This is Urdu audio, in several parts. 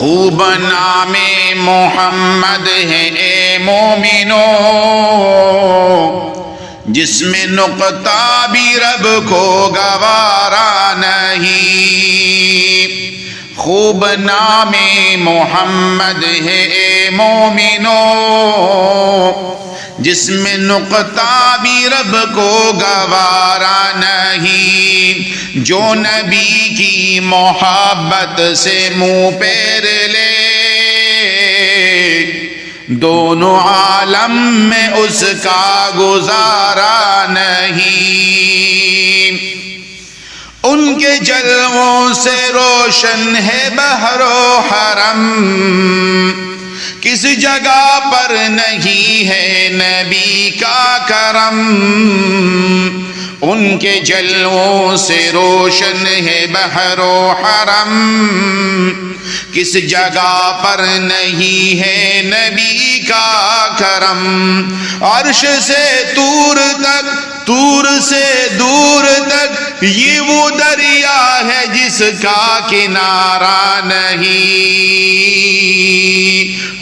خوب نام محمد ہے اے مومنو، جس میں نقطہ بھی رب کو گوارا نہیں۔ خوب نام محمد ہے اے مومنو، جس میں نقطہ بھی رب کو گوارا نہیں۔ جو نبی کی محبت سے منہ پیر لے، دونوں عالم میں اس کا گزارا نہیں۔ ان کے جلووں سے روشن ہے بحر و حرم، کس جگہ پر نہیں ہے نبی کا کرم۔ ان کے جلووں سے روشن ہے بحر و حرم، کس جگہ پر نہیں ہے نبی کا کرم۔ عرش سے طور تک، طور سے دور تک، یہ وہ دریا ہے جس کا کنارہ نہیں۔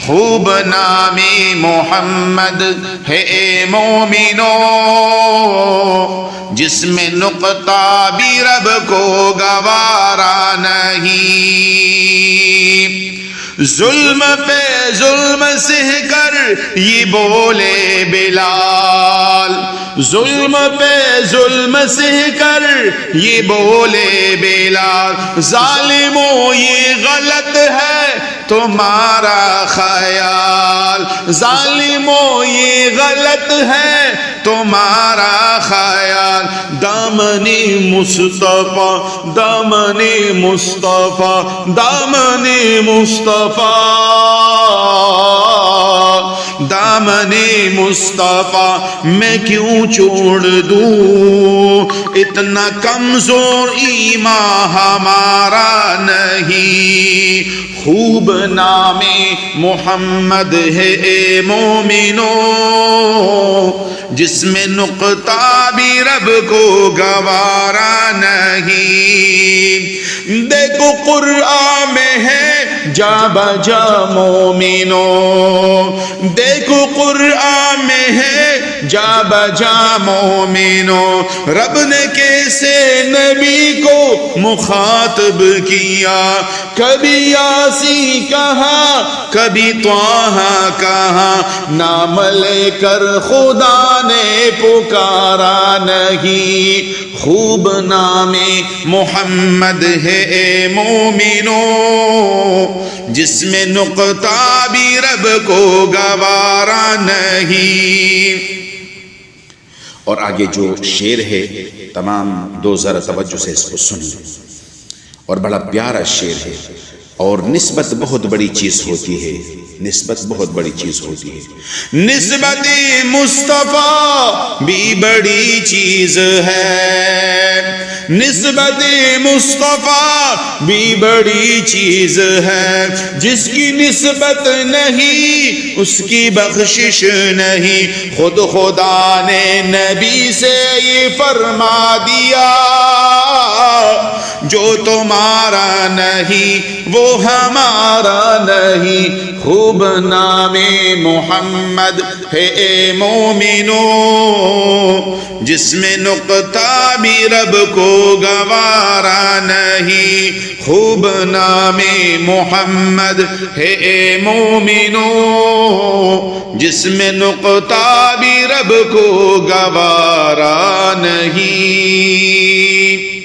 خوب نام محمد ہے اے مومنو، جس میں نقطہ بھی رب کو گوارا نہیں۔ ظلم پہ ظلم سہ کر یہ بولے بلال، ظلم پہ ظلم سہ کر یہ بولے بلال، ظالموں یہ غلط ہے تمہارا خیال، ظالموں یہ غلط ہے تمہارا خیال۔ دامنِ مصطفیٰ، دامنِ مصطفیٰ، دامنِ مصطفیٰ، دامنِ مصطفیٰ میں کیوں چھوڑ دوں، اتنا کمزور ایمان ہمارا نہیں۔ خوب نام محمد ہے اے مومنو، جس میں نقطہ بھی رب کو گوارا نہیں۔ دیکھو قرآن میں ہے جا بجا مومنو، دیکھو قرآن میں ہے جا بجا مومنو، رب نے کیسے نبی کو مخاطب کیا، کبھی یاسین کہا کبھی طٰہٰ کہا، نام لے کر خدا نے پکارا نہیں۔ خوب نام محمد ہے اے مومنو، جس میں نقطہ بھی رب کو گوارا نہیں۔ اور آگے جو شعر ہے تمام دو ذرا توجہ سے اس کو سنیں، اور بڑا پیارا شعر ہے، اور نسبت بہت بڑی چیز ہوتی ہے، نسبت بہت بڑی چیز ہوتی ہے۔ نسبت مصطفیٰ بھی بڑی چیز ہے، نسبت مصطفیٰ بھی بڑی چیز ہے، جس کی نسبت نہیں اس کی بخشش نہیں۔ خود خدا نے نبی سے یہ فرما دیا، جو تمہارا نہیں وہ ہمارا نہیں۔ خوب نام محمد ہے اے مومنو، جس میں نقطہ بھی رب کو گوارا نہیں۔ خوب نام محمد ہے اے مومنو، جس میں نقطہ بھی رب کو گوارا نہیں۔